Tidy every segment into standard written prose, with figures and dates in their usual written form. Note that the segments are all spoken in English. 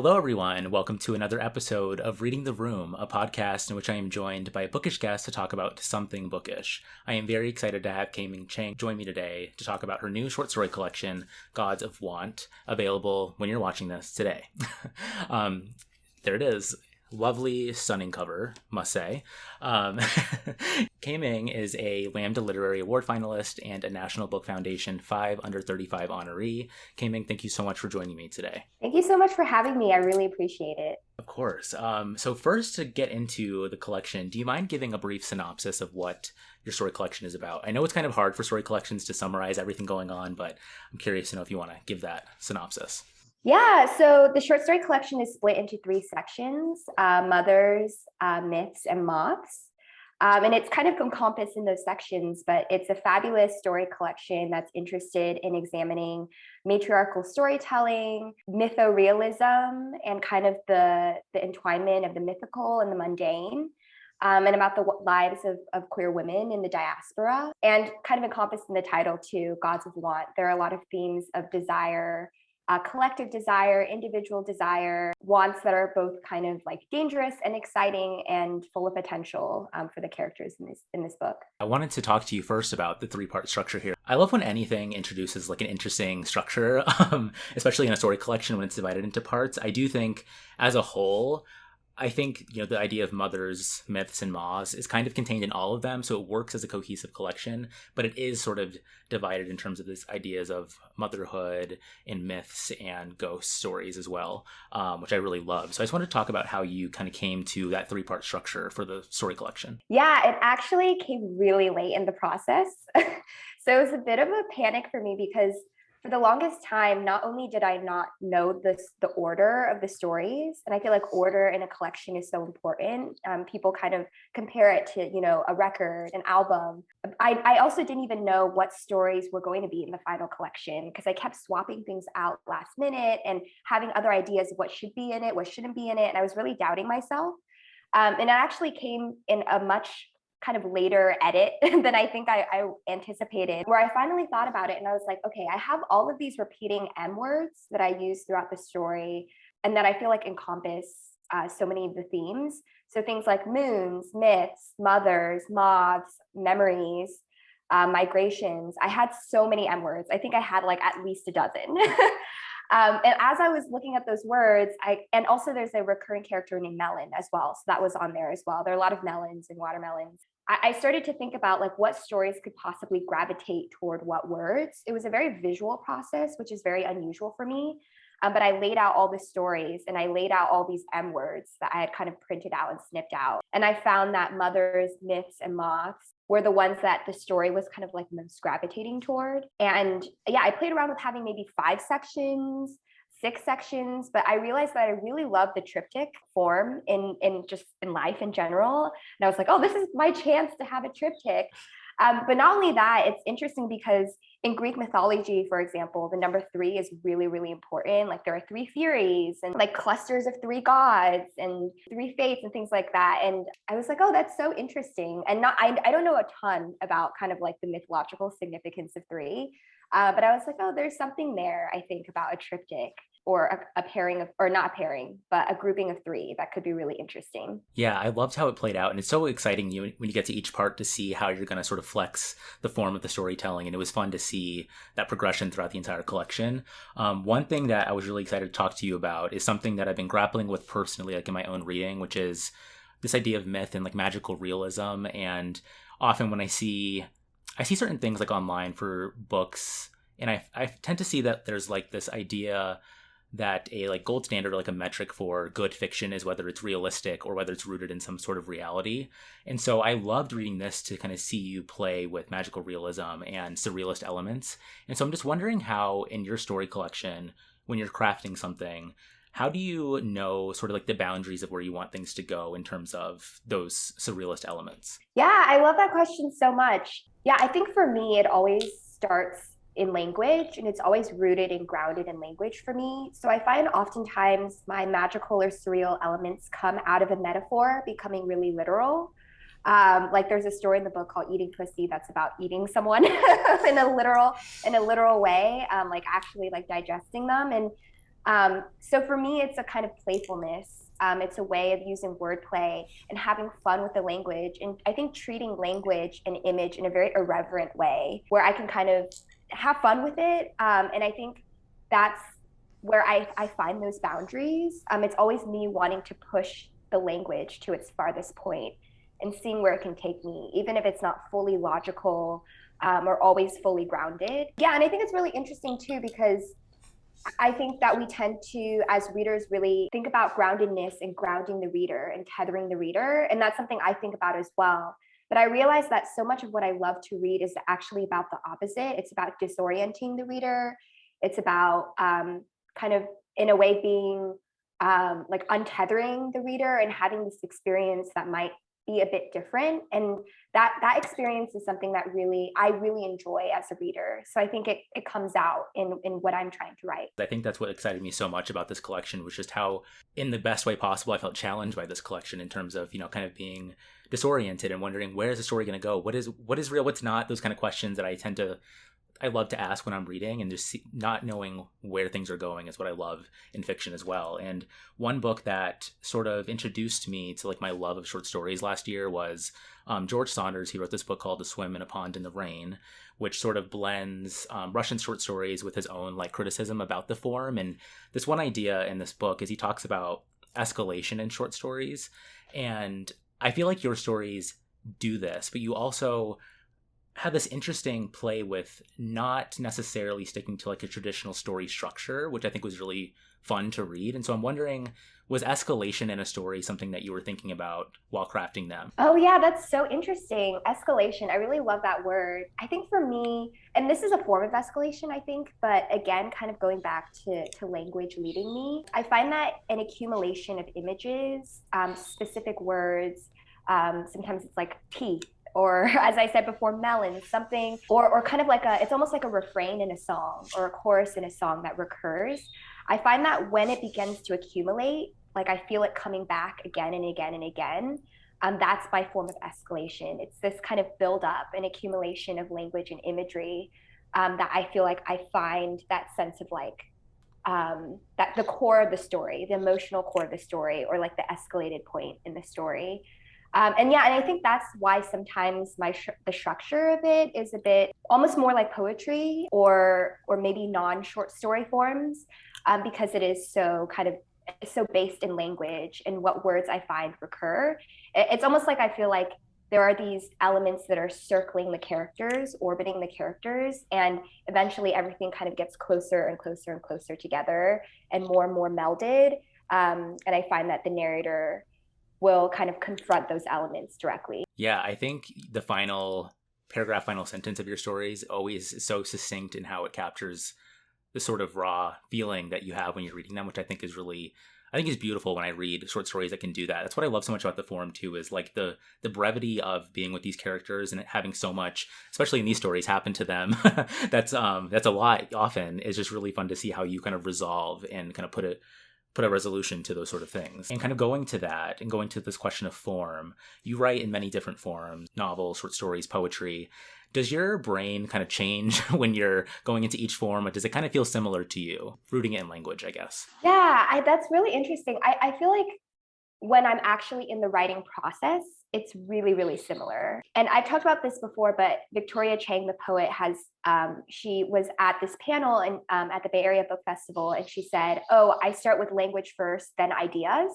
Hello, everyone. Welcome to another episode of Reading the Room, a podcast in which I am joined by a bookish guest to talk about something bookish. I am very excited to have K-Ming Chang join me today to talk about her new short story collection, Gods of Want, available when you're watching this today. There it is. Lovely, stunning cover, must say. K-Ming is a Lambda Literary Award finalist and a National Book Foundation 5 Under 35 honoree. K-Ming, thank you so much for joining me today. Thank you so much for having me. I really appreciate it. Of course. So first, to get into the collection, do you mind giving a brief synopsis of what your story collection is about? I know it's kind of hard for story collections to summarize everything going on, but I'm curious to know if you want to give that synopsis. Yeah, so the short story collection is split into three sections, mothers, myths, and moths. And it's kind of encompassed in those sections, but it's a fabulous story collection that's interested in examining matriarchal storytelling, mytho-realism, and kind of the entwinement of the mythical and the mundane. And about the lives of queer women in the diaspora, and kind of encompassed in the title too, Gods of Want. There are a lot of themes of desire, collective desire, individual desire, wants that are both kind of like dangerous and exciting and full of potential for the characters in this book. I wanted to talk to you first about the three-part structure here. I love when anything introduces like an interesting structure, especially in a story collection when it's divided into parts. I do think as a whole, the idea of mothers, myths, and moths is kind of contained in all of them, so it works as a cohesive collection, but it is sort of divided in terms of these ideas of motherhood and myths and ghost stories as well, which I really love. So I just wanted to talk about how you kind of came to that three-part structure for the story collection. Yeah, it actually came really late in the process. So it was a bit of a panic for me because for the longest time, not only did I not know the order of the stories, and I feel like order in a collection is so important. People kind of compare it to, a record, an album. I also didn't even know what stories were going to be in the final collection because I kept swapping things out last minute and having other ideas of what should be in it, what shouldn't be in it. And I was really doubting myself. And it actually came in a much kind of later edit than I think I anticipated, where I finally thought about it and I was like, okay, I have all of these repeating M words that I use throughout the story and that I feel like encompass so many of the themes. So things like moons, myths, mothers, moths, memories, migrations. I had so many M words. I think I had like at least a dozen. And as I was looking at those words, and also there's a recurring character named Melon as well. So that was on there as well. There are a lot of melons and watermelons. I started to think about like what stories could possibly gravitate toward what words. It was a very visual process, which is very unusual for me. But I laid out all the stories and I laid out all these M words that I had kind of printed out and snipped out. And I found that mothers, myths, and moths were the ones that the story was kind of like most gravitating toward. And yeah, I played around with having maybe 5 sections, 6 sections, but I realized that I really love the triptych form in just in life in general. And I was like, oh, this is my chance to have a triptych. But not only that, it's interesting because in Greek mythology, for example, the number 3 is really, really important. Like there are 3 Furies and like clusters of 3 gods and 3 fates and things like that. And I was like, oh, that's so interesting. And I don't know a ton about kind of like the mythological significance of 3. But I was like, oh, there's something there, I think, about a triptych or a pairing of, or not a pairing, but a grouping of 3 that could be really interesting. Yeah, I loved how it played out. And it's so exciting when you get to each part to see how you're going to sort of flex the form of the storytelling. And it was fun to see that progression throughout the entire collection. One thing that I was really excited to talk to you about is something that I've been grappling with personally, like in my own reading, which is this idea of myth and like magical realism. And often when I see certain things like online for books, and I tend to see that there's like this idea that a like gold standard or like a metric for good fiction is whether it's realistic or whether it's rooted in some sort of reality. And so I loved reading this to kind of see you play with magical realism and surrealist elements. And so I'm just wondering how in your story collection, when you're crafting something, how do you know sort of like the boundaries of where you want things to go in terms of those surrealist elements? Yeah, I love that question so much. Yeah, I think for me, it always starts in language and it's always rooted and grounded in language for me. So I find oftentimes my magical or surreal elements come out of a metaphor becoming really literal. Like there's a story in the book called Eating Pussy that's about eating someone in a literal way, like actually like digesting them. And So for me, it's a kind of playfulness. It's a way of using wordplay and having fun with the language. And I think treating language and image in a very irreverent way where I can kind of have fun with it. And I think that's where I find those boundaries. It's always me wanting to push the language to its farthest point and seeing where it can take me, even if it's not fully logical or always fully grounded. Yeah, and I think it's really interesting too because I think that we tend to, as readers, really think about groundedness and grounding the reader and tethering the reader. And that's something I think about as well. But I realize that so much of what I love to read is actually about the opposite. It's about disorienting the reader. It's about kind of, in a way, being like untethering the reader and having this experience that might be a bit different. And that experience is something that I really enjoy as a reader. So I think it comes out in what I'm trying to write. I think that's what excited me so much about this collection was just how, in the best way possible, I felt challenged by this collection in terms of, kind of being disoriented and wondering, where is the story going to go? What is real? What's not? Those kind of questions that I love to ask when I'm reading, and just not knowing where things are going is what I love in fiction as well. And one book that sort of introduced me to like my love of short stories last year was George Saunders. He wrote this book called To Swim in a Pond in the Rain, which sort of blends Russian short stories with his own like criticism about the form. And this one idea in this book is he talks about escalation in short stories. And I feel like your stories do this, but you also had this interesting play with not necessarily sticking to like a traditional story structure, which I think was really fun to read. And so I'm wondering, was escalation in a story something that you were thinking about while crafting them? Oh, yeah, that's so interesting. Escalation. I really love that word. I think for me, and this is a form of escalation, I think, but again, kind of going back to language leading me, I find that an accumulation of images, specific words, sometimes it's like teeth, or as I said before, melon, something, or kind of like it's almost like a refrain in a song or a chorus in a song that recurs. I find that when it begins to accumulate, like I feel it coming back again and again and again. That's my form of escalation. It's this kind of build up and accumulation of language and imagery that I feel like I find that sense of like that the core of the story, the emotional core of the story, or like the escalated point in the story. And yeah, and I think that's why sometimes the structure of it is a bit almost more like poetry or maybe non-short story forms, because it is so kind of so based in language and what words I find recur. It's almost like I feel like there are these elements that are circling the characters, orbiting the characters, and eventually everything kind of gets closer and closer and closer together and more melded. And I find that the narrator will kind of confront those elements directly. Yeah, I think the final paragraph, final sentence of your stories always is so succinct in how it captures the sort of raw feeling that you have when you're reading them, which I think is beautiful when I read short stories that can do that. That's what I love so much about the form too, is like the brevity of being with these characters and having so much, especially in these stories, happen to them. That's a lot often. It's just really fun to see how you kind of resolve and kind of put a resolution to those sort of things. And kind of going to that and going to this question of form, you write in many different forms, novels, short stories, poetry. Does your brain kind of change when you're going into each form, or does it kind of feel similar to you, rooting it in language, I guess? Yeah, that's really interesting. I feel like when I'm actually in the writing process, it's really, really similar. And I've talked about this before, but Victoria Chang, the poet, she was at this panel and at the Bay Area Book Festival, and she said, "Oh, I start with language first, then ideas."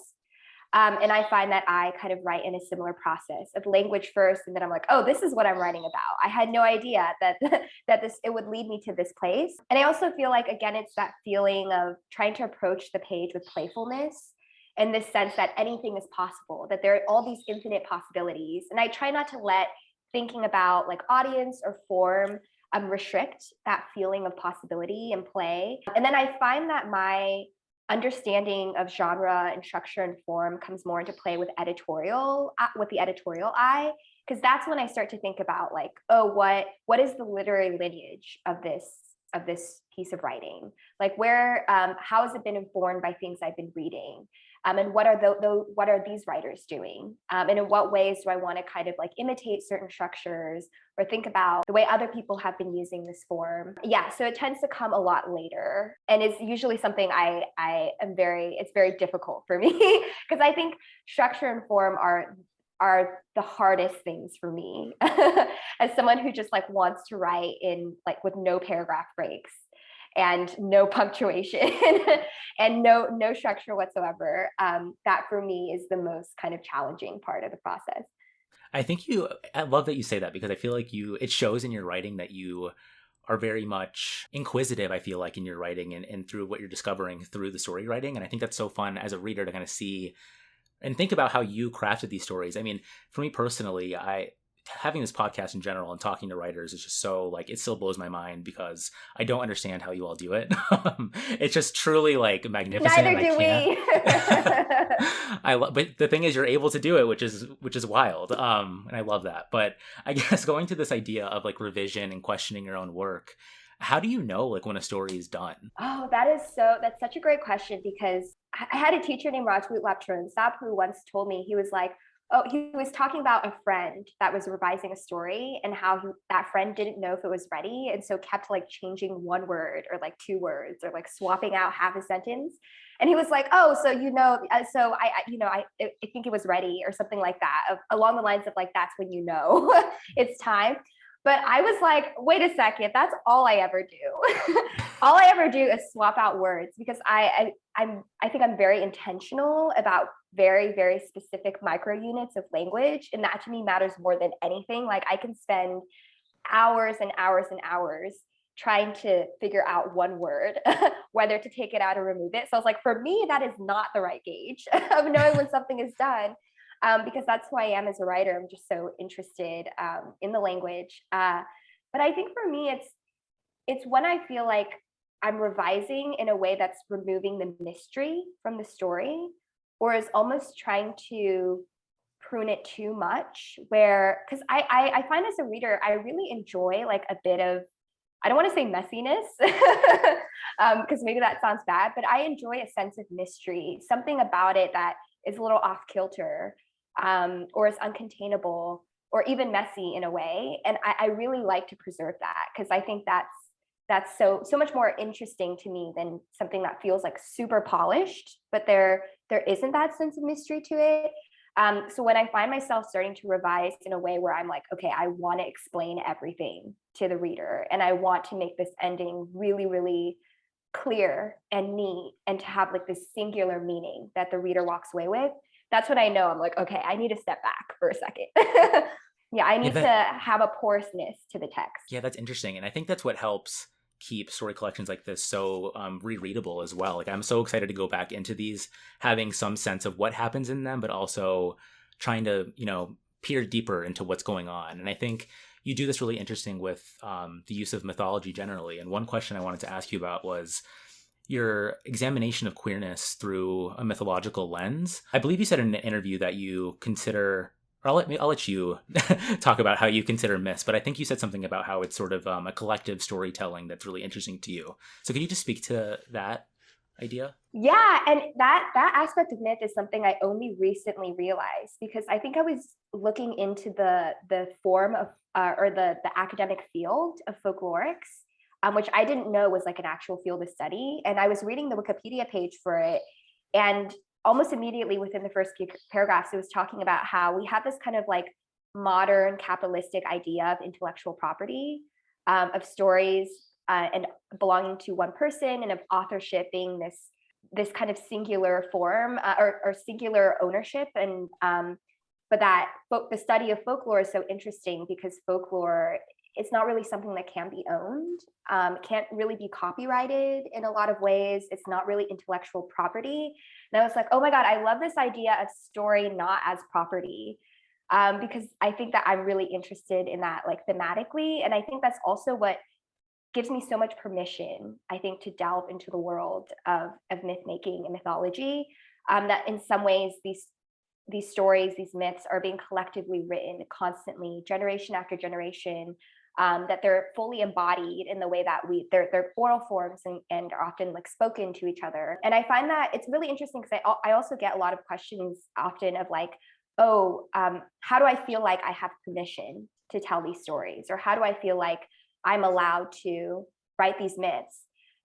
And I find that I kind of write in a similar process of language first, and then I'm like, "Oh, this is what I'm writing about." I had no idea that it would lead me to this place. And I also feel like, again, it's that feeling of trying to approach the page with playfulness in this sense that anything is possible, that there are all these infinite possibilities. And I try not to let thinking about like audience or form restrict that feeling of possibility and play. And then I find that my understanding of genre and structure and form comes more into play with the editorial eye, because that's when I start to think about like, oh, what is the literary lineage of of this piece of writing? Like where, how has it been informed by things I've been reading? And what are what are these writers doing? And in what ways do I want to kind of like imitate certain structures or think about the way other people have been using this form? Yeah, so it tends to come a lot later, and it's usually something it's very difficult for me because I think structure and form are the hardest things for me as someone who just like wants to write in like with no paragraph breaks and no punctuation and no structure whatsoever. That for me is the most kind of challenging part of the process. I love that you say that, because I feel like it shows in your writing that you are very much inquisitive, I feel like, in your writing and through what you're discovering through the story writing. And I think that's so fun as a reader to kind of see and think about how you crafted these stories. I mean, for me personally, having this podcast in general and talking to writers is just so like, it still blows my mind because I don't understand how you all do it. It's just truly like magnificent. Neither do we. But the thing is, you're able to do it, which is wild. And I love that. But I guess going to this idea of like revision and questioning your own work, how do you know like when a story is done? Oh, that's such a great question, because I had a teacher named Rajwoot Laptronsap who once told me, he was like, oh, he was talking about a friend that was revising a story and how that friend didn't know if it was ready. And so kept like changing one word or like two words or like swapping out half a sentence. And he was like, oh, so, so I think it was ready or something like that, along the lines of like, that's when you know it's time. But I was like, wait a second, that's all I ever do. All I ever do is swap out words, because I think I'm very intentional about very, very specific micro units of language. And that to me matters more than anything. Like I can spend hours and hours and hours trying to figure out one word, whether to take it out or remove it. So I was like, for me, that is not the right gauge of knowing when something is done. Because that's who I am as a writer. I'm just so interested in the language. But I think for me, it's when I feel like I'm revising in a way that's removing the mystery from the story, or is almost trying to prune it too much. Because I find as a reader, I really enjoy like a bit of, I don't want to say messiness, because maybe that sounds bad, but I enjoy a sense of mystery, something about it that is a little off kilter. Or is uncontainable or even messy in a way. And I really like to preserve that, because I think that's so much more interesting to me than something that feels like super polished, but there isn't that sense of mystery to it. So when I find myself starting to revise in a way where I'm like, okay, I want to explain everything to the reader, and I want to make this ending really, really clear and neat, and to have like this singular meaning that the reader walks away with, that's when I know I'm like, okay, I need to step back for a second. Yeah, I need to have a porousness to the text. Yeah, that's interesting. And I think that's what helps keep story collections like this so rereadable as well. Like I'm so excited to go back into these, having some sense of what happens in them, but also trying to, peer deeper into what's going on. And I think you do this really interesting with the use of mythology generally. And one question I wanted to ask you about was your examination of queerness through a mythological lens. I believe you said in an interview that you consider, or I'll let you talk about how you consider myths, but I think you said something about how it's sort of a collective storytelling that's really interesting to you. So could you just speak to that idea? Yeah, and that aspect of myth is something I only recently realized, because I think I was looking into the form of or the academic field of folklorics, which I didn't know was like an actual field of study. And I was reading the Wikipedia page for it, and almost immediately within the first few paragraphs, it was talking about how we have this kind of like modern capitalistic idea of intellectual property, of stories and belonging to one person, and of authorship being this kind of singular form or singular ownership. And but the study of folklore is so interesting, because folklore, it's not really something that can be owned. It can't really be copyrighted in a lot of ways. It's not really intellectual property. And I was like, oh my God, I love this idea of story not as property, because I think that I'm really interested in that, like thematically. And I think that's also what gives me so much permission, I think, to delve into the world of myth making and mythology, that in some ways these stories, these myths are being collectively written constantly, generation after generation, that they're fully embodied in the way that they're oral forms and are often like spoken to each other. And I find that it's really interesting because I also get a lot of questions often of like, oh, how do I feel like I have permission to tell these stories? Or how do I feel like I'm allowed to write these myths?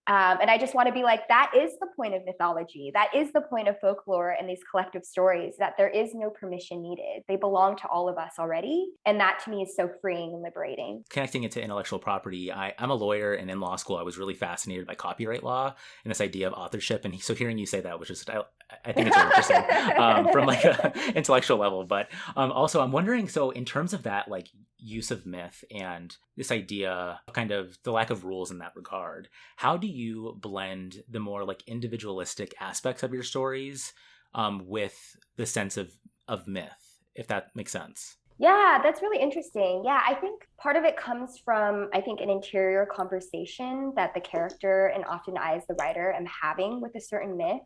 And I just want to be like, that is the point of mythology. That is the point of folklore and these collective stories, that there is no permission needed. They belong to all of us already. And that to me is so freeing and liberating. Connecting it to intellectual property, I'm a lawyer, and in law school, I was really fascinated by copyright law and this idea of authorship. And so hearing you say that was just, I think it's really interesting from like an intellectual level. But also I'm wondering, so in terms of that, like use of myth and this idea, kind of the lack of rules in that regard, how do you blend the more like individualistic aspects of your stories with the sense of myth, if that makes sense? Yeah, that's really interesting. Yeah, I think part of it comes from, I think, an interior conversation that the character and often I as the writer am having with a certain myth.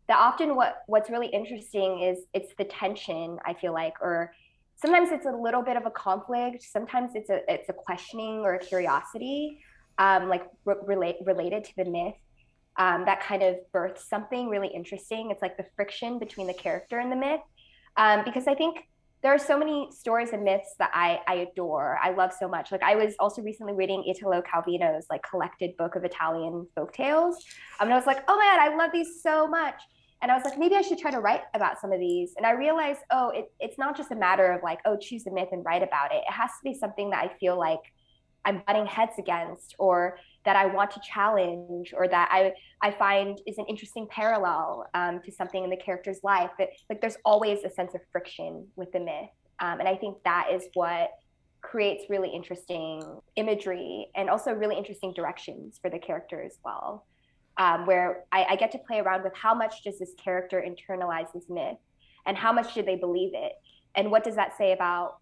That often what's really interesting is it's the tension, I feel like, or sometimes it's a little bit of a conflict, sometimes it's a questioning or a curiosity, related to the myth, that kind of births something really interesting. It's like the friction between the character and the myth, because I think there are so many stories and myths that I adore. I love so much. Like I was also recently reading Italo Calvino's like collected book of Italian folk tales. And I was like, oh man, I love these so much. And I was like, maybe I should try to write about some of these. And I realized, oh, it's not just a matter of like, oh, choose a myth and write about it. It has to be something that I feel like I'm butting heads against, or that I want to challenge, or that I find is an interesting parallel to something in the character's life. That like there's always a sense of friction with the myth, and I think that is what creates really interesting imagery and also really interesting directions for the character as well. Where I get to play around with how much does this character internalize this myth, and how much do they believe it, and what does that say about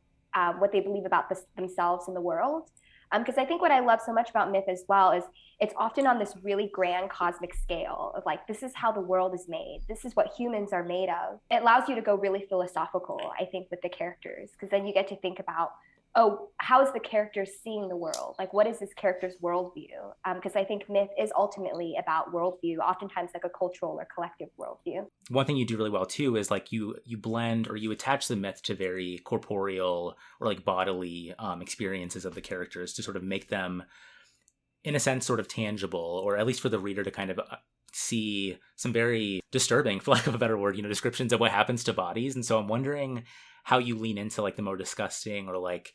what they believe about themselves and the world. Because I think what I love so much about myth as well is it's often on this really grand cosmic scale of like, this is how the world is made. This is what humans are made of. It allows you to go really philosophical, I think, with the characters, because then you get to think about, oh, how is the character seeing the world? Like, what is this character's worldview? Because I think myth is ultimately about worldview, oftentimes like a cultural or collective worldview. One thing you do really well too is like you blend or you attach the myth to very corporeal or like bodily experiences of the characters to sort of make them, in a sense, sort of tangible, or at least for the reader to kind of see some very disturbing, for lack of a better word, descriptions of what happens to bodies. And so I'm wondering how you lean into like the more disgusting or like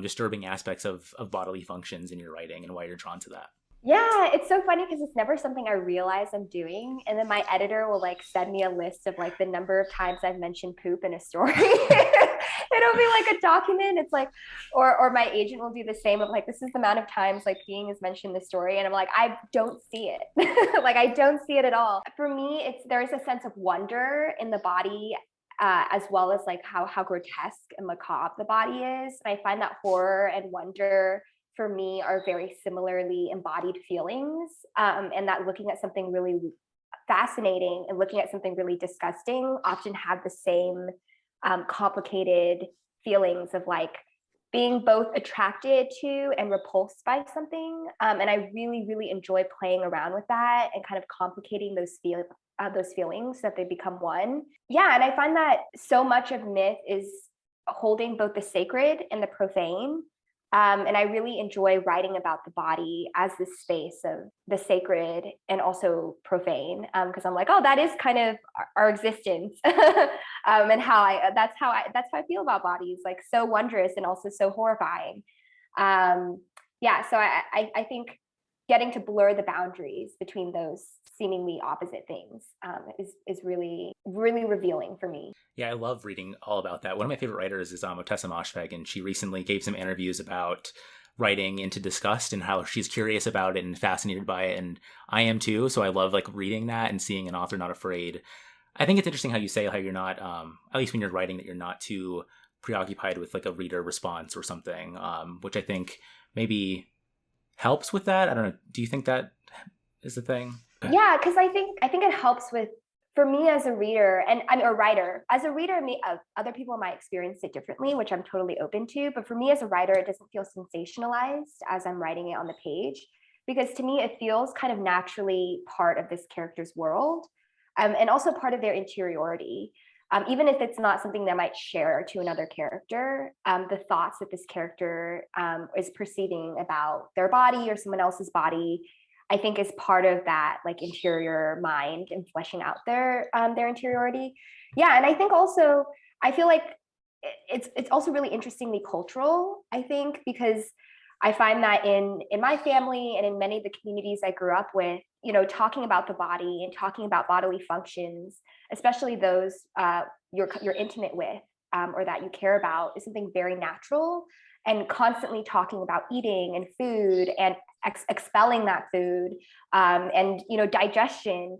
disturbing aspects of bodily functions in your writing, and why you're drawn to that. Yeah, it's so funny because it's never something I realize I'm doing. And then my editor will like send me a list of like the number of times I've mentioned poop in a story. It'll be like a document. It's like, or my agent will do the same of like, this is the amount of times like peeing is mentioned in the story. And I'm like, I don't see it. Like, I don't see it at all. For me, there's a sense of wonder in the body, as well as like how grotesque and macabre the body is. And I find that horror and wonder for me are very similarly embodied feelings, and that looking at something really fascinating and looking at something really disgusting often have the same complicated feelings of like being both attracted to and repulsed by something. And I really, really enjoy playing around with that and kind of complicating those feelings so that they become one. Yeah, and I find that so much of myth is holding both the sacred and the profane. And I really enjoy writing about the body as this space of the sacred and also profane, because I'm like, oh, that is kind of our existence, and that's how I feel about bodies, like so wondrous and also so horrifying. Yeah, so I think getting to blur the boundaries between those seemingly opposite things is really, really revealing for me. Yeah, I love reading all about that. One of my favorite writers is Otessa Moshfegh, and she recently gave some interviews about writing into Disgust and how she's curious about it and fascinated by it, and I am too. So I love like reading that and seeing an author not afraid. I think it's interesting how you say how you're not, at least when you're writing, that you're not too preoccupied with like a reader response or something, which I think maybe helps with that. I don't know. Do you think that is the thing? Yeah, because I think it helps with for me as a reader, and I mean, a writer, as a reader, other people might experience it differently, which I'm totally open to. But for me as a writer, it doesn't feel sensationalized as I'm writing it on the page, because to me, it feels kind of naturally part of this character's world, and also part of their interiority. Even if it's not something that might share to another character, the thoughts that this character is perceiving about their body or someone else's body, I think is part of that like interior mind and fleshing out their interiority. Yeah, and I think also I feel like it's also really interestingly cultural. I think because I find that in my family and in many of the communities I grew up with, talking about the body and talking about bodily functions, especially those you're intimate with or that you care about, is something very natural. And constantly talking about eating and food and expelling that food and digestion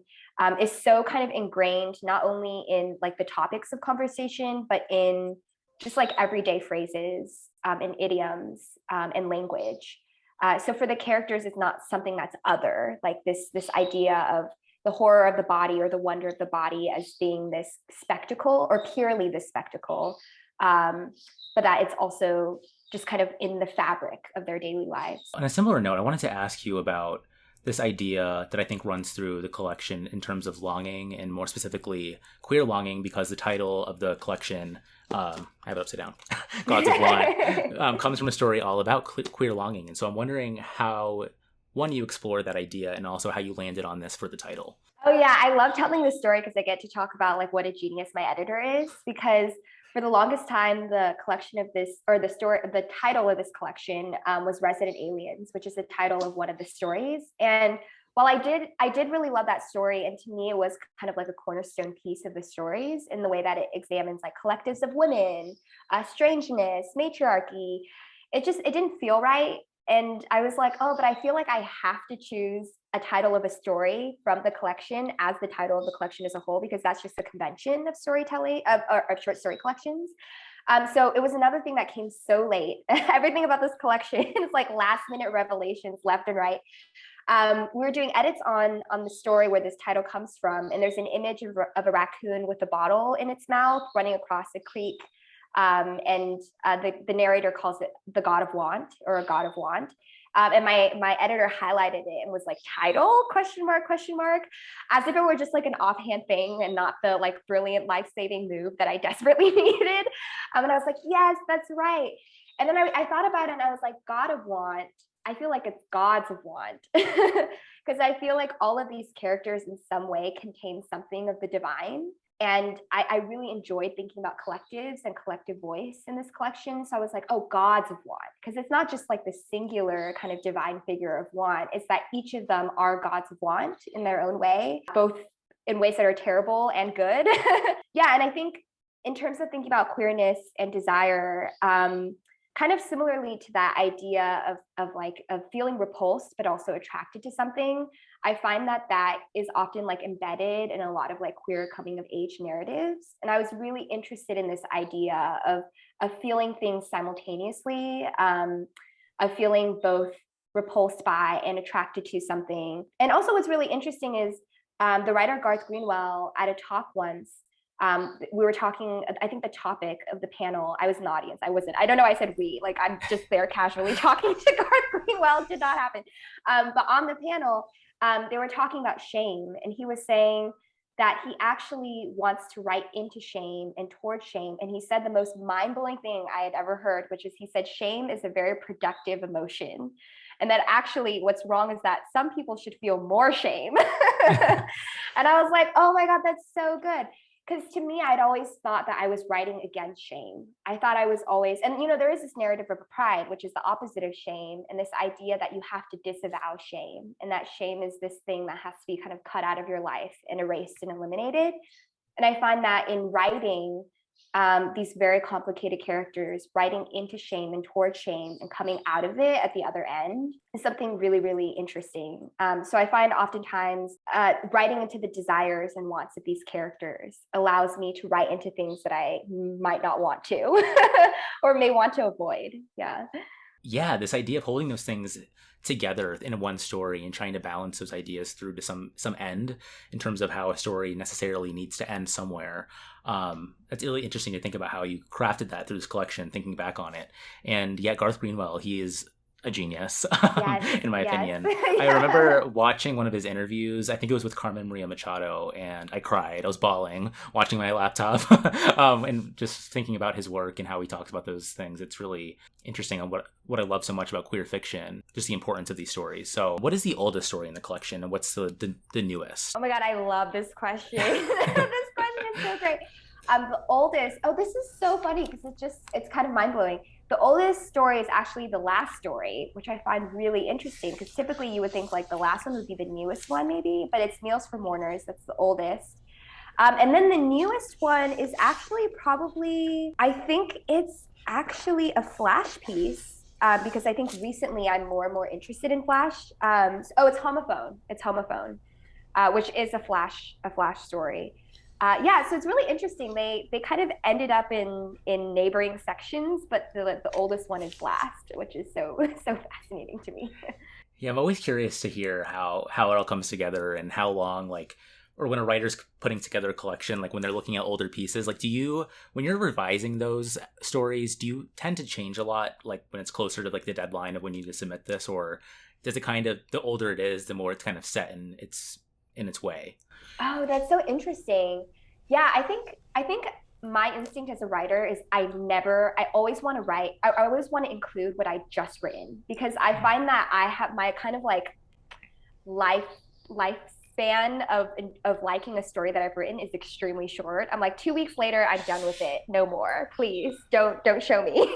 is so kind of ingrained not only in like the topics of conversation, but in just like everyday phrases and idioms and language. So for the characters, it's not something that's other, like this idea of the horror of the body or the wonder of the body as being this spectacle or purely this spectacle, but that it's also just kind of in the fabric of their daily lives. On a similar note, I wanted to ask you about this idea that I think runs through the collection in terms of longing, and more specifically queer longing, because the title of the collection, I have it upside down, Gods of Want, comes from a story all about queer longing. And so I'm wondering how, one, you explore that idea, and also how you landed on this for the title. Oh yeah, I love telling this story because I get to talk about like what a genius my editor is, because for the longest time, the collection of this, or the story, the title of this collection was Resident Aliens, which is the title of one of the stories. And while I did really love that story, and to me it was kind of like a cornerstone piece of the stories in the way that it examines like collectives of women, strangeness, matriarchy. It didn't feel right. And I was like, oh, but I feel like I have to choose a title of a story from the collection as the title of the collection as a whole, because that's just the convention of storytelling, of short story collections. So it was another thing that came so late. Everything about this collection is like last minute revelations left and right. We were doing edits on the story where this title comes from, and there's an image of a raccoon with a bottle in its mouth running across a creek. And the narrator calls it the God of Want, or a God of Want. And my editor highlighted it and was like, title question mark, as if it were just like an offhand thing and not the like brilliant life-saving move that I desperately needed. And I was like, yes, that's right. And then I thought about it and I was like, God of Want, I feel like it's Gods of Want, because I feel like all of these characters in some way contain something of the divine. And I really enjoyed thinking about collectives and collective voice in this collection. So I was like, oh, Gods of Want, because it's not just like the singular kind of divine figure of want. It's that each of them are Gods of Want in their own way, both in ways that are terrible and good. Yeah, and I think in terms of thinking about queerness and desire, kind of similarly to that idea of feeling repulsed but also attracted to something, I find that is often like embedded in a lot of like queer coming of age narratives. And I was really interested in this idea of feeling things simultaneously, of feeling both repulsed by and attracted to something. And also what's really interesting is the writer Garth Greenwell at a talk once, we were talking, I think the topic of the panel, I was in the audience, I don't know, I said we, like I'm just there casually talking to Garth Greenwell, it did not happen. But on the panel, they were talking about shame, and he was saying that he actually wants to write into shame and towards shame. And he said the most mind-blowing thing I had ever heard, which is he said, shame is a very productive emotion. And that actually what's wrong is that some people should feel more shame. And I was like, oh my God, that's so good. Because to me, I'd always thought that I was writing against shame. I thought I was always, and there is this narrative of pride, which is the opposite of shame, and this idea that you have to disavow shame, and that shame is this thing that has to be kind of cut out of your life and erased and eliminated. And I find that in writing these very complicated characters, writing into shame and towards shame and coming out of it at the other end is something really, really interesting. So I find oftentimes writing into the desires and wants of these characters allows me to write into things that I might not want to or may want to avoid. Yeah. yeah, this idea of holding those things together in one story and trying to balance those ideas through to some end in terms of how a story necessarily needs to end somewhere. It's really interesting to think about how you crafted that through this collection, thinking back on it. And yeah, Garth Greenwell, he is a genius, Yes, in my yes. opinion. I Yeah. remember watching one of his interviews. I think it was with Carmen Maria Machado, and I cried. I was bawling watching my laptop, and just thinking about his work and how he talks about those things. It's really interesting on what I love so much about queer fiction, just the importance of these stories. So, what is the oldest story in the collection, and what's the newest? Oh my God, I love this question. This question is so great. The oldest, oh, this is so funny because it's kind of mind blowing. The oldest story is actually the last story, which I find really interesting because typically you would think like the last one would be the newest one, maybe, but it's Meals for Mourners. That's the oldest. And then the newest one is actually probably, I think it's actually a Flash piece. Because I think recently I'm more and more interested in Flash. Oh, it's Homophone. It's Homophone, which is a Flash story. Yeah, so it's really interesting. They kind of ended up in neighboring sections, but the oldest one is Blast, which is so so fascinating to me. Yeah, I'm always curious to hear how it all comes together and how long, like, or when a writer's putting together a collection, like when they're looking at older pieces, like, do you, when you're revising those stories, do you tend to change a lot, like when it's closer to like the deadline of when you need to submit this, or does it kind of, the older it is, the more it's kind of set in its way? Oh, that's so interesting. Yeah, I think my instinct as a writer is I always want to write, I always want to include what I just written because I find that I have my kind of like life lifespan of liking a story that I've written is extremely short. I'm like 2 weeks later, I'm done with it. No more. Please don't show me.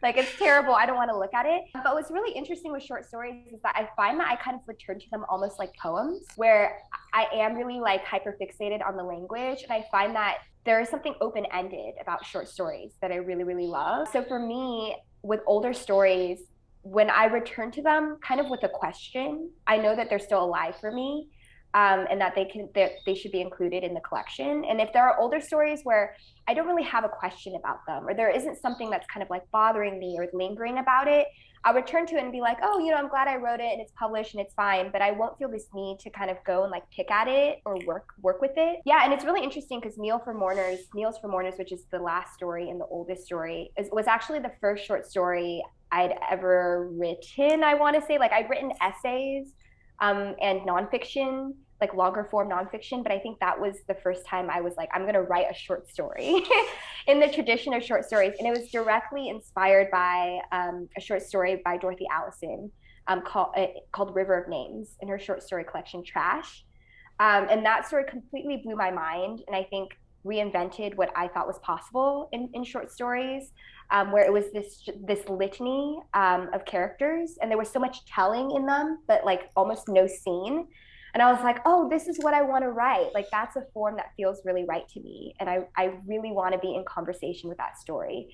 Like it's terrible. I don't want to look at it. But what's really interesting with short stories is that I find that I kind of return to them almost like poems, where I am really like hyper fixated on the language, and I find that there is something open ended about short stories that I really really love. So for me, with older stories, when I return to them kind of with a question, I know that they're still alive for me, and that they should be included in the collection. And if there are older stories where I don't really have a question about them, or there isn't something that's kind of like bothering me or lingering about it, I'll return to it and be like, oh, I'm glad I wrote it and it's published and it's fine, but I won't feel this need to kind of go and like pick at it or work with it. Yeah, and it's really interesting because Meals for Mourners, which is the last story and the oldest story, was actually the first short story I'd ever written. I want to say like I'd written essays, and nonfiction, like longer form nonfiction, but I think that was the first time I was like, I'm going to write a short story in the tradition of short stories. And it was directly inspired by a short story by Dorothy Allison, called River of Names, in her short story collection, Trash. And that story completely blew my mind. And I think reinvented what I thought was possible in short stories, where it was this litany, of characters, and there was so much telling in them, but like almost no scene. And I was like, oh, this is what I want to write. Like that's a form that feels really right to me, and I really want to be in conversation with that story.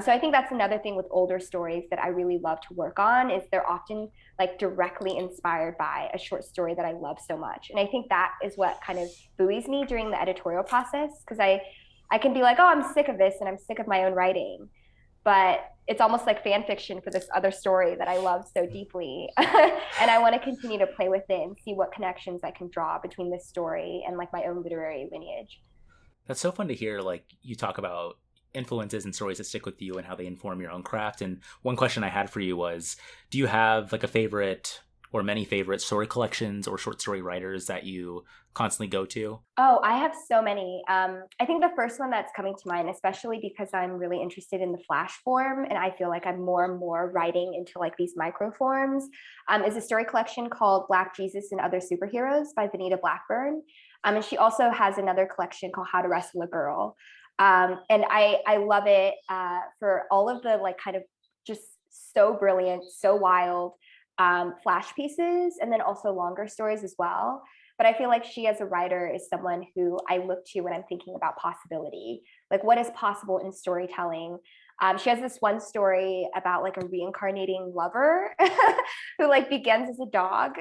So I think that's another thing with older stories that I really love to work on is they're often like directly inspired by a short story that I love so much. And I think that is what kind of buoys me during the editorial process because I can be like, oh, I'm sick of this and I'm sick of my own writing. But it's almost like fan fiction for this other story that I love so deeply. And I want to continue to play with it and see what connections I can draw between this story and like my own literary lineage. That's so fun to hear. Like you talk about influences and stories that stick with you and how they inform your own craft. And one question I had for you was, do you have like a favorite or many favorite story collections or short story writers that you constantly go to? Oh, I have so many. I think the first one that's coming to mind, especially because I'm really interested in the flash form, and I feel like I'm more and more writing into like these micro forms, is a story collection called Black Jesus and Other Superheroes by Vanita Blackburn. And she also has another collection called How to Wrestle a Girl. And I love it, for all of the like kind of just so brilliant, so wild, flash pieces, and then also longer stories as well. but I feel like she as a writer is someone who I look to when I'm thinking about possibility, like what is possible in storytelling. She has this one story about like a reincarnating lover who like begins as a dog.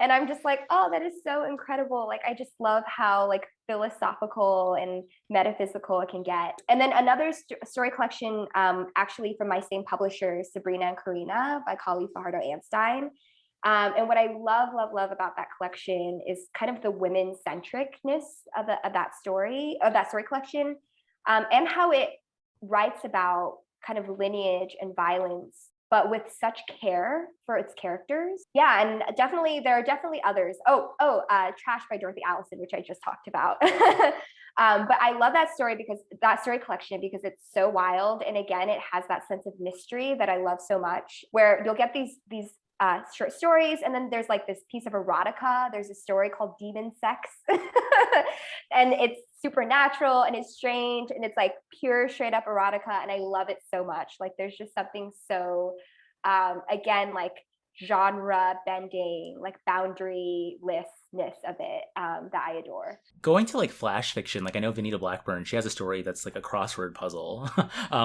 And I'm just like, oh, that is so incredible. Like, I just love how like philosophical and metaphysical it can get. And then another story collection, actually from my same publisher, Sabrina and Karina by Kali Fajardo Anstein. And what I love about that collection is kind of the women centricness of that story collection, and how it writes about kind of lineage and violence, but with such care for its characters. Yeah, and there are definitely others. Trash by Dorothy Allison, which I just talked about. But I love that story collection because it's so wild, and again, it has that sense of mystery that I love so much. Where you'll get these short stories, and then there's like this piece of erotica. There's a story called Demon Sex, and it's supernatural and it's strange and it's like pure straight up erotica, and I love it so much. Like there's just something so again, like genre bending, like boundarylessness of it, that I adore. Going to like flash fiction, like I know Vanita Blackburn, she has a story that's like a crossword puzzle,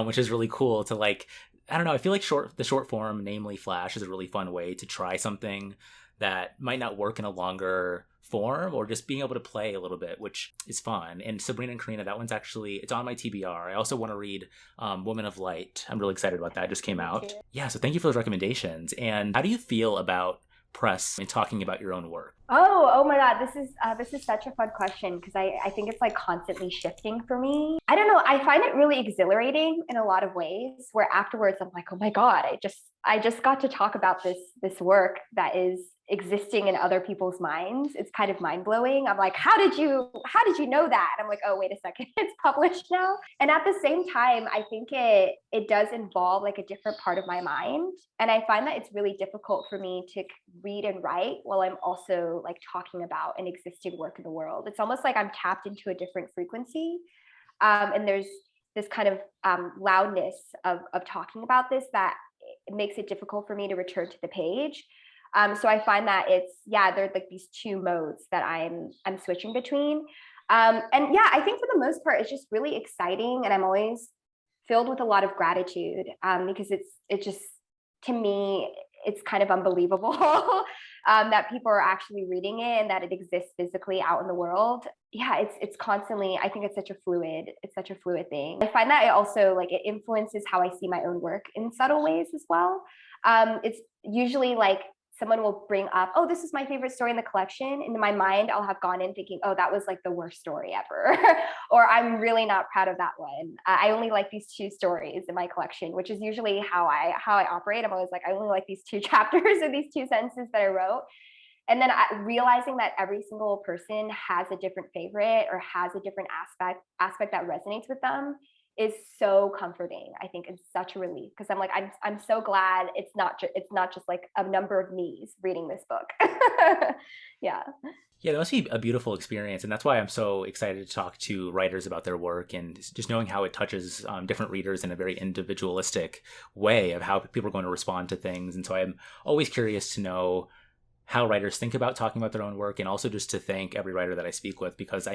which is really cool to like, I don't know, I feel like the short form, namely Flash, is a really fun way to try something that might not work in a longer form, or just being able to play a little bit, which is fun. And Sabrina and Karina, that one's actually, it's on my TBR. I also want to read Woman of Light. I'm really excited about that. It just came out. Yeah, so thank you for those recommendations. And how do you feel about press and talking about your own work? Oh my God, this is such a fun question because I think it's like constantly shifting for me. I don't know, I find it really exhilarating in a lot of ways, where afterwards I'm like, oh my God, I just got to talk about this work that is existing in other people's minds. It's kind of mind-blowing. I'm like, how did you know that? And I'm like, oh, wait a second, it's published now. And at the same time, I think it does involve like a different part of my mind. And I find that it's really difficult for me to read and write while I'm also like talking about an existing work in the world. It's almost like I'm tapped into a different frequency. And there's this kind of loudness of talking about this that it makes it difficult for me to return to the page. So I find that there's like these two modes that I'm switching between. And yeah, I think for the most part, it's just really exciting. And I'm always filled with a lot of gratitude, because it just, to me, it's kind of unbelievable that people are actually reading it and that it exists physically out in the world. Yeah, it's constantly, I think it's such a fluid thing. I find that it also like it influences how I see my own work in subtle ways as well. It's usually like someone will bring up, oh, this is my favorite story in the collection. And in my mind, I'll have gone in thinking, oh, that was like the worst story ever. Or I'm really not proud of that one. I only like these two stories in my collection, which is usually how I operate. I'm always like, I only like these two chapters or these two sentences that I wrote. And then realizing that every single person has a different favorite or has a different aspect that resonates with them is so comforting. I think it's such a relief because I'm like, I'm so glad it's not just like a number of me's reading this book. Yeah. Yeah, that must be a beautiful experience. And that's why I'm so excited to talk to writers about their work and just knowing how it touches different readers in a very individualistic way of how people are going to respond to things. And so I'm always curious to know how writers think about talking about their own work, and also just to thank every writer that I speak with, because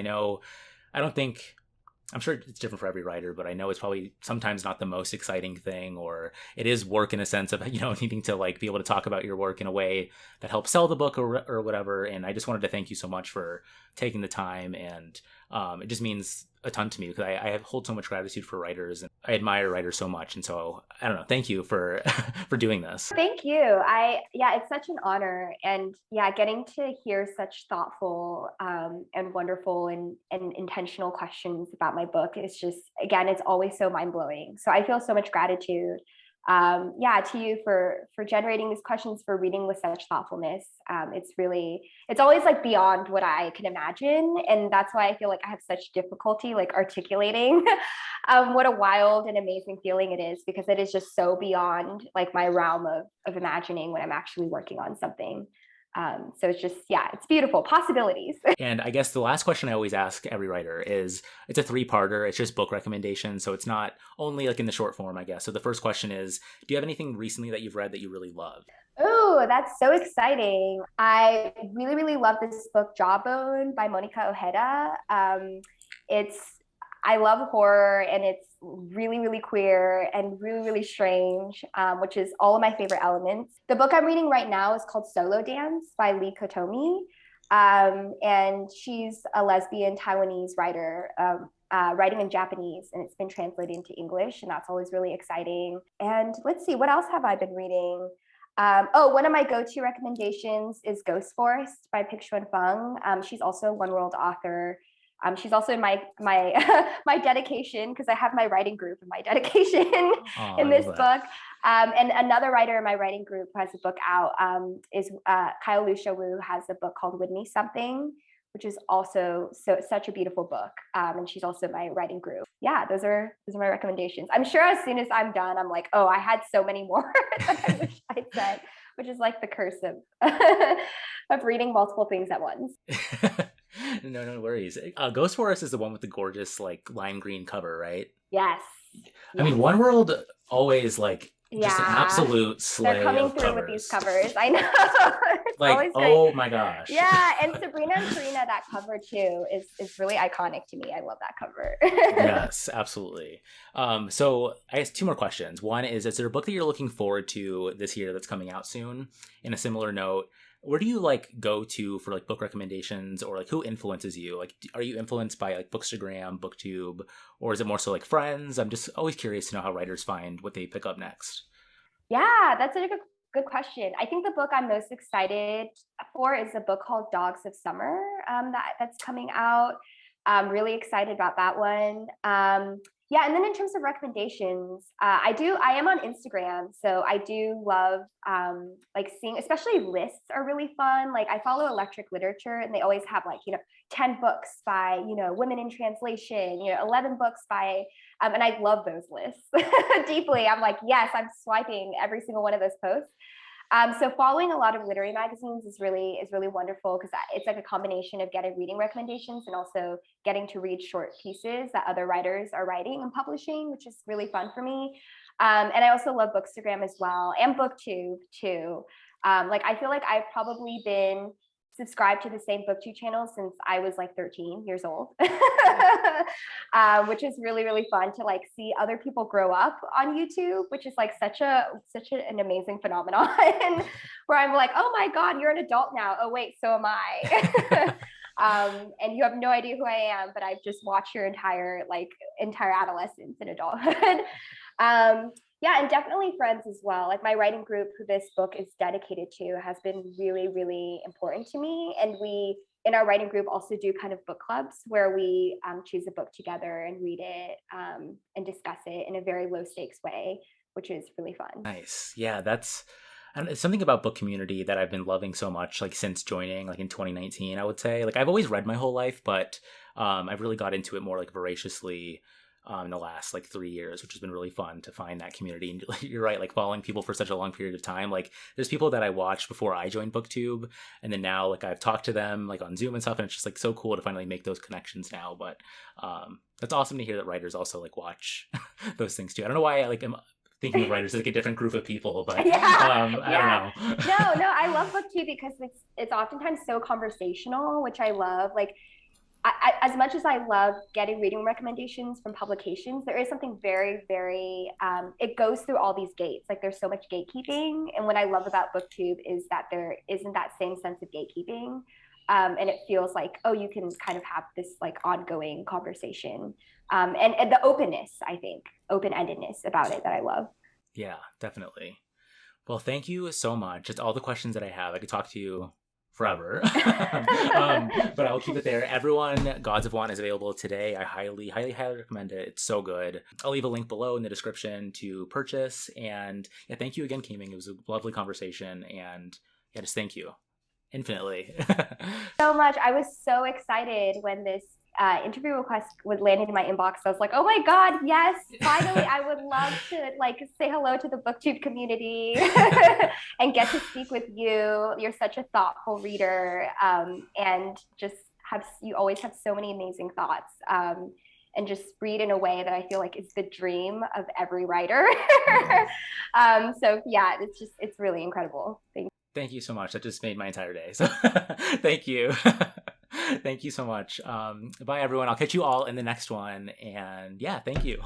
I'm sure it's different for every writer, but I know it's probably sometimes not the most exciting thing, or it is work in a sense of, needing to like be able to talk about your work in a way that helps sell the book or whatever. And I just wanted to thank you so much for taking the time. And it just means a ton to me because I hold so much gratitude for writers and I admire writers so much. And so I don't know, thank you for for doing this. Thank you. It's such an honor. And yeah, getting to hear such thoughtful and wonderful and intentional questions about my book is just, again, it's always so mind-blowing. So I feel so much gratitude to you for generating these questions, for reading with such thoughtfulness. It's always like beyond what I can imagine. And that's why I feel like I have such difficulty like articulating what a wild and amazing feeling it is, because it is just so beyond like my realm of imagining when I'm actually working on something. So it's just, yeah, it's beautiful. Possibilities. And I guess the last question I always ask every writer is, it's a three-parter. It's just book recommendations. So it's not only like in the short form, I guess. So the first question is, do you have anything recently that you've read that you really loved? Oh, that's so exciting. I really, really love this book, Jawbone by Monica Ojeda. It's, I love horror and it's really, really queer and really, really strange, which is all of my favorite elements. The book I'm reading right now is called Solo Dance by Lee Kotomi. And she's a lesbian Taiwanese writer, writing in Japanese, and it's been translated into English, and that's always really exciting. And let's see, what else have I been reading? One of my go-to recommendations is Ghost Forest by Picchuan Feng. She's also a One World author. She's also in my my dedication, because I have my writing group in my dedication in this book. And another writer in my writing group who has a book out is Kyle Lucia Wu, has a book called With Me Something, which is also such a beautiful book. And she's also my writing group. Yeah, those are my recommendations. I'm sure as soon as I'm done, I'm like, oh, I had so many more that I wish I'd said, which is like the curse of of reading multiple things at once. No worries. Ghost Forest is the one with the gorgeous like lime green cover, right? Yes. I mean, One World always like just an Yeah. absolute slay They're coming of through with covers. these covers. I know. It's Like, always great. oh my gosh. Yeah, and Sabrina and Karina, that cover too is really iconic to me. I love that cover. Yes, absolutely. So I guess two more questions. One is there a book that you're looking forward to this year that's coming out soon? In a similar note, where do you like go to for like book recommendations, or like who influences you? Like, are you influenced by like Bookstagram, Booktube, or is it more so like friends? I'm just always curious to know how writers find what they pick up next. Yeah, that's a good question. I think the book I'm most excited for is a book called Dogs of Summer, that's coming out. I'm really excited about that one. Yeah, and then in terms of recommendations, I am on Instagram, so I do love like seeing, especially lists are really fun. Like I follow Electric Literature, and they always have like 10 books by women in translation, 11 books by and I love those lists deeply. I'm like, yes, I'm swiping every single one of those posts. So following a lot of literary magazines is really wonderful, because it's like a combination of getting reading recommendations and also getting to read short pieces that other writers are writing and publishing, which is really fun for me. And I also love Bookstagram as well, and Booktube too. Like I feel like I've probably been subscribed to the same Booktube channel since I was like 13 years old, which is really fun to like see other people grow up on YouTube, which is like such an amazing phenomenon where I'm like, oh my God, you're an adult now. Oh wait, so am I. And you have no idea who I am, but I've just watched your entire adolescence and adulthood. Yeah, and definitely friends as well. Like my writing group, who this book is dedicated to, has been really important to me. And we, in our writing group, also do kind of book clubs where we choose a book together and read it and discuss it in a very low stakes way, which is really fun. Nice. Yeah, it's something about book community that I've been loving so much, like since joining, like in 2019, I would say. Like I've always read my whole life, but I've really got into it more like voraciously in the last like 3 years, which has been really fun to find that community. And you're right, like following people for such a long period of time. Like there's people that I watched before I joined Booktube, and then now like I've talked to them like on Zoom and stuff, and it's just like so cool to finally make those connections now. But that's awesome to hear that writers also like watch those things too. I don't know why I like am thinking of writers as like a different group of people, but I don't know. No, I love Booktube because it's oftentimes so conversational, which I love. Like as much as I love getting reading recommendations from publications, there is something very it goes through all these gates. Like there's so much gatekeeping, and what I love about Booktube is that there isn't that same sense of gatekeeping, and it feels like, oh, you can kind of have this like ongoing conversation, and the openness, I think, open-endedness about it that I love. Yeah, definitely. Well, thank you so much. It's all the questions that I have. I could talk to you forever. But I'll keep it there. Everyone, Gods of Want is available today. I highly recommend it. It's so good. I'll leave a link below in the description to purchase. And yeah, thank you again, K-Ming. It was a lovely conversation. And yeah, just thank you infinitely. So much. I was so excited when this interview request would land in my inbox, I was like, oh my God, yes, finally, I would love to like say hello to the Booktube community and get to speak with you. You're such a thoughtful reader, and just you always have so many amazing thoughts. And just read in a way that I feel like is the dream of every writer. So yeah, it's really incredible. Thank you so much. That just made my entire day. So thank you. Thank you so much. Bye everyone. I'll catch you all in the next one. And yeah, thank you.